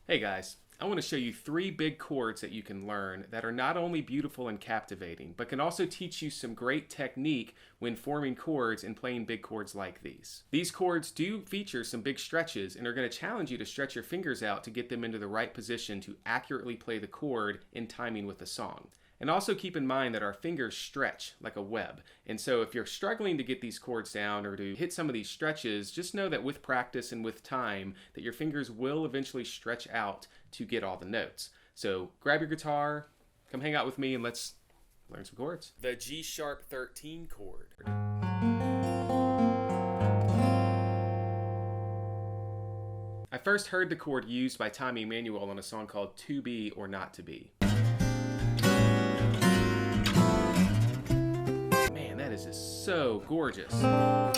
Hey guys, I want to show you 3 big chords that you can learn that are not only beautiful and captivating, but can also teach you some great technique when forming chords and playing big chords like these. These chords do feature some big stretches and are going to challenge you to stretch your fingers out to get them into the right position to accurately play the chord in timing with the song. And also keep in mind that our fingers stretch like a web. And so if you're struggling to get these chords down or to hit some of these stretches, just know that with practice and with time, that your fingers will eventually stretch out to get all the notes. So grab your guitar, come hang out with me, and let's learn some chords. The G sharp 13 chord. I first heard the chord used by Tommy Emmanuel on a song called To Be or Not to Be. This is so gorgeous. Now,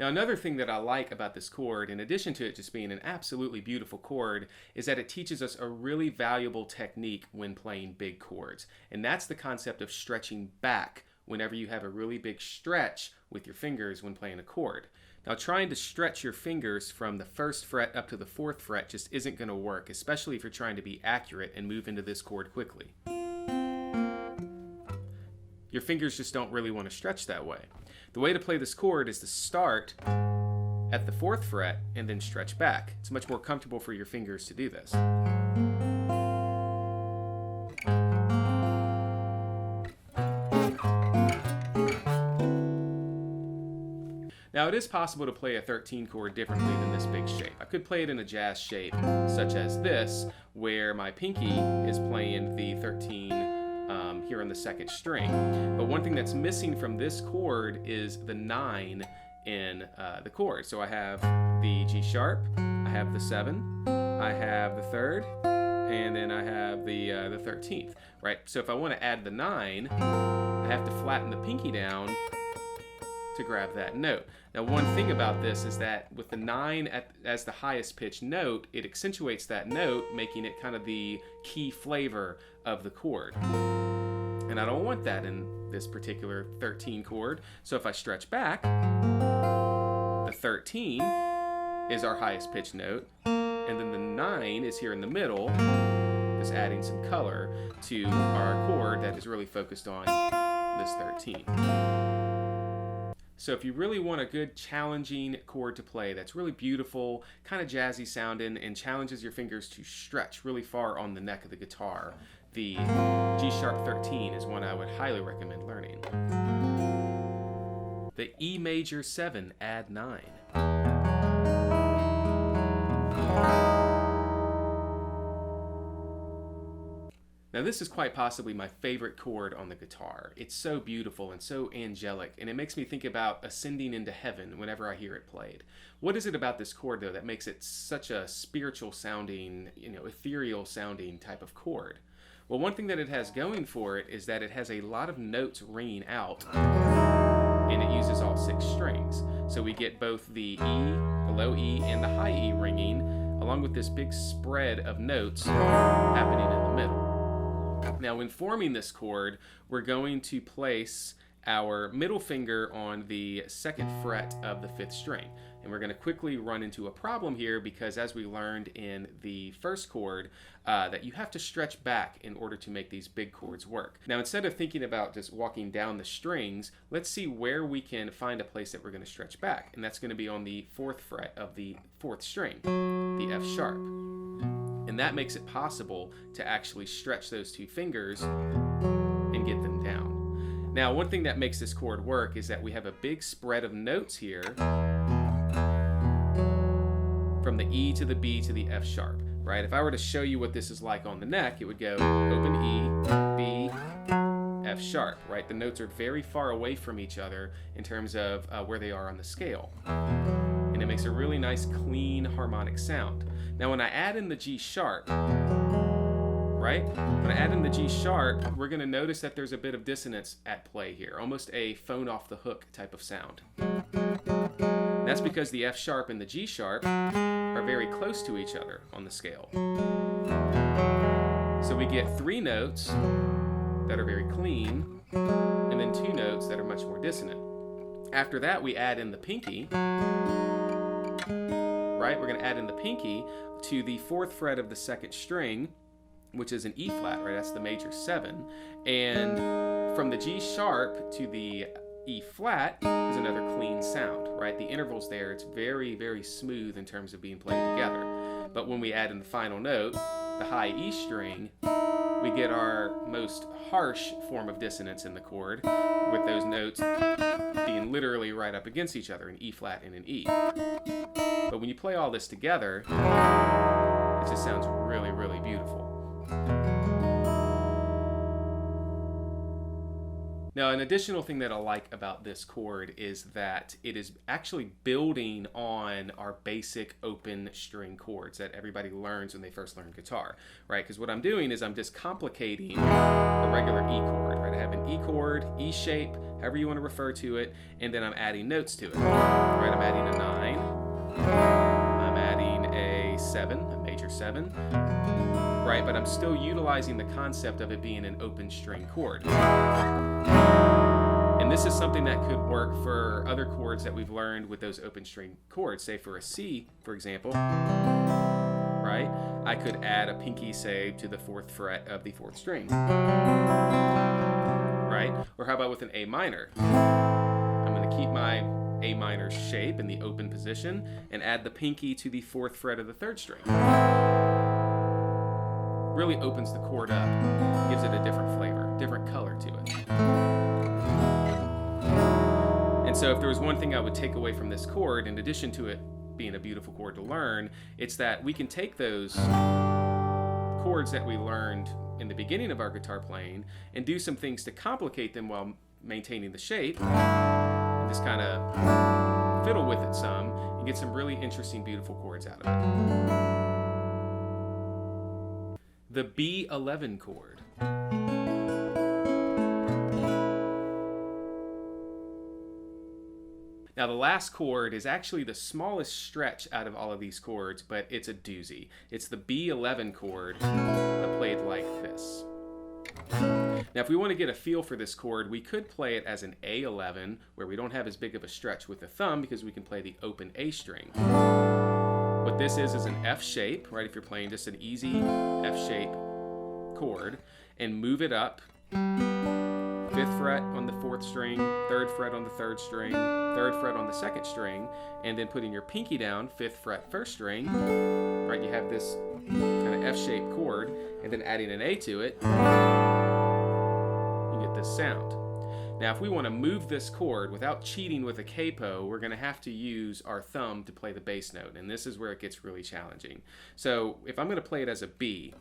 another thing that I like about this chord, in addition to it just being an absolutely beautiful chord, is that it teaches us a really valuable technique when playing big chords. And that's the concept of stretching back whenever you have a really big stretch with your fingers when playing a chord. Now, trying to stretch your fingers from the 1st fret up to the 4th fret just isn't going to work, especially if you're trying to be accurate and move into this chord quickly. Your fingers just don't really want to stretch that way. The way to play this chord is to start at the 4th fret and then stretch back. It's much more comfortable for your fingers to do this. Now, it is possible to play a 13 chord differently than this big shape. I could play it in a jazz shape, such as this, where my pinky is playing the 13 here on the 2nd string. But one thing that's missing from this chord is the 9 in the chord. So I have the G sharp, I have the 7, I have the 3rd, and then I have the 13th, right? So if I want to add the 9, I have to flatten the pinky down to grab that note. Now, one thing about this is that with the 9 as the highest pitched note, it accentuates that note, making it kind of the key flavor of the chord. And I don't want that in this particular 13 chord. So if I stretch back, the 13 is our highest pitched note, and then the 9 is here in the middle, just adding some color to our chord that is really focused on this 13. So if you really want a good challenging chord to play that's really beautiful, kind of jazzy sounding, and challenges your fingers to stretch really far on the neck of the guitar, the G sharp 13 is one I would highly recommend learning. The E major 7 add 9. Now, this is quite possibly my favorite chord on the guitar. It's so beautiful and so angelic, and it makes me think about ascending into heaven whenever I hear it played. What is it about this chord, though, that makes it such a spiritual sounding, ethereal sounding type of chord? Well, one thing that it has going for it is that it has a lot of notes ringing out, and it uses all 6 strings. So we get both the E, the low E, and the high E ringing, along with this big spread of notes happening in the middle. Now, when forming this chord, we're going to place our middle finger on the 2nd fret of the 5th string. And we're going to quickly run into a problem here because, as we learned in the 1st chord, that you have to stretch back in order to make these big chords work. Now, instead of thinking about just walking down the strings, let's see where we can find a place that we're going to stretch back. And that's going to be on the 4th fret of the 4th string, the F sharp. And that makes it possible to actually stretch those 2 fingers and get them down. Now, one thing that makes this chord work is that we have a big spread of notes here from the E to the B to the F sharp, right? If I were to show you what this is like on the neck, it would go open E, B, F sharp, right? The notes are very far away from each other in terms of where they are on the scale. And it makes a really nice, clean, harmonic sound. Now, when I add in the G sharp, right? When I add in the G sharp, we're going to notice that there's a bit of dissonance at play here, almost a phone off the hook type of sound. That's because the F sharp and the G sharp are very close to each other on the scale. So we get 3 notes that are very clean, and then 2 notes that are much more dissonant. After that, we add in the pinky, right? We're going to add in the pinky to the 4th fret of the 2nd string, which is an E flat, right? That's the major 7. And from the G sharp to the E flat is another clean sound, right? The intervals there, it's very, very smooth in terms of being played together. But when we add in the final note, the high E string, we get our most harsh form of dissonance in the chord, with those notes being literally right up against each other, an E flat and an E. But when you play all this together, it just sounds really, really beautiful. Now, an additional thing that I like about this chord is that it is actually building on our basic open string chords that everybody learns when they first learn guitar, right? Because what I'm doing is I'm just complicating a regular E chord, right? I have an E chord, E shape, however you want to refer to it, and then I'm adding notes to it, right? I'm adding a 9, I'm adding a 7, a major 7, right? But I'm still utilizing the concept of it being an open string chord. And this is something that could work for other chords that we've learned with those open string chords. Say for a C, for example, right? I could add a pinky, say, to the 4th fret of the 4th string, right? Or how about with an A minor? I'm going to keep my A minor shape in the open position and add the pinky to the 4th fret of the 3rd string. Really opens the chord up, gives it a different flavor, different color to it. And so if there was one thing I would take away from this chord, in addition to it being a beautiful chord to learn, it's that we can take those chords that we learned in the beginning of our guitar playing and do some things to complicate them while maintaining the shape, and just kind of fiddle with it some and get some really interesting, beautiful chords out of it. The B11 chord. Now the last chord is actually the smallest stretch out of all of these chords, but it's a doozy. It's the B11 chord, but played like this. Now if we want to get a feel for this chord, we could play it as an A11, where we don't have as big of a stretch with the thumb because we can play the open A string. What this is an F shape, right? If you're playing just an easy F shape chord, and move it up 5th fret on the 4th string, 3rd fret on the 3rd string, 3rd fret on the 2nd string, and then putting your pinky down 5th fret 1st string, right? You have this kind of F-shaped chord, and then adding an A to it, you get this sound. Now if we want to move this chord without cheating with a capo, we're going to have to use our thumb to play the bass note, and this is where it gets really challenging. So if I'm going to play it as a B,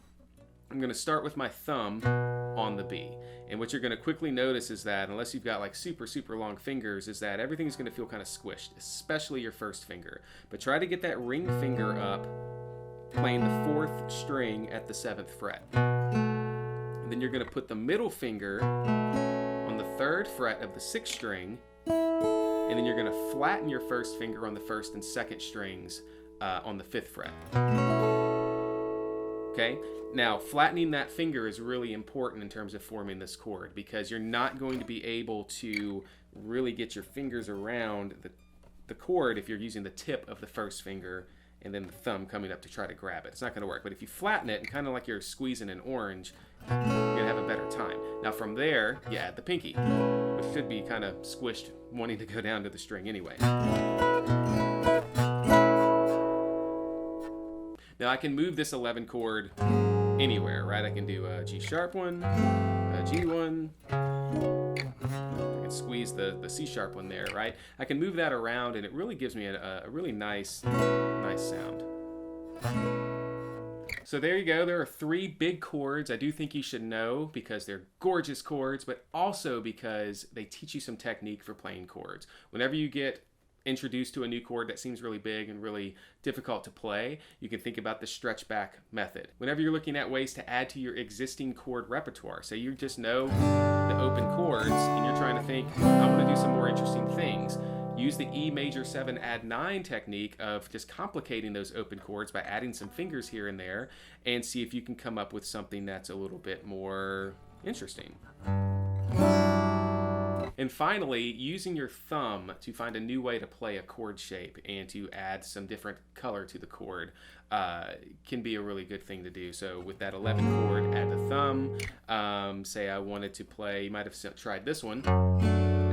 I'm going to start with my thumb on the B. And what you're going to quickly notice is that, unless you've got like super, super long fingers, is that everything's going to feel kind of squished, especially your first finger. But try to get that ring finger up, playing the 4th string at the 7th fret. And then you're going to put the middle finger on the 3rd fret of the 6th string, and then you're going to flatten your first finger on the 1st and 2nd strings on the 5th fret. Okay? Now, flattening that finger is really important in terms of forming this chord, because you're not going to be able to really get your fingers around the chord if you're using the tip of the first finger and then the thumb coming up to try to grab it. It's not going to work. But if you flatten it and kind of like you're squeezing an orange, you're going to have a better time. Now from there, you add the pinky, which should be kind of squished, wanting to go down to the string anyway. Now I can move this 11 chord anywhere, right? I can do a G sharp one, a G one, I can squeeze the C sharp one there, right? I can move that around, and it really gives me a really nice sound. So there you go. There are 3 big chords I do think you should know, because they're gorgeous chords, but also because they teach you some technique for playing chords. Whenever you get introduced to a new chord that seems really big and really difficult to play, you can think about the stretch back method. Whenever you're looking at ways to add to your existing chord repertoire, say you just know the open chords and you're trying to think, I want to do some more interesting things, use the E major 7 add 9 technique of just complicating those open chords by adding some fingers here and there, and see if you can come up with something that's a little bit more interesting. And finally, using your thumb to find a new way to play a chord shape and to add some different color to the chord can be a really good thing to do. So with that 11 chord, add the thumb. Say I wanted to play, you might have tried this one,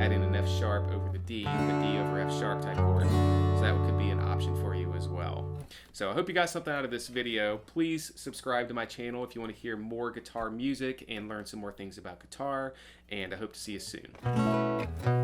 adding an F sharp over the D, a D over F sharp type chord. So that could be an option for you as well. So I hope you got something out of this video. Please subscribe to my channel if you want to hear more guitar music and learn some more things about guitar. And I hope to see you soon.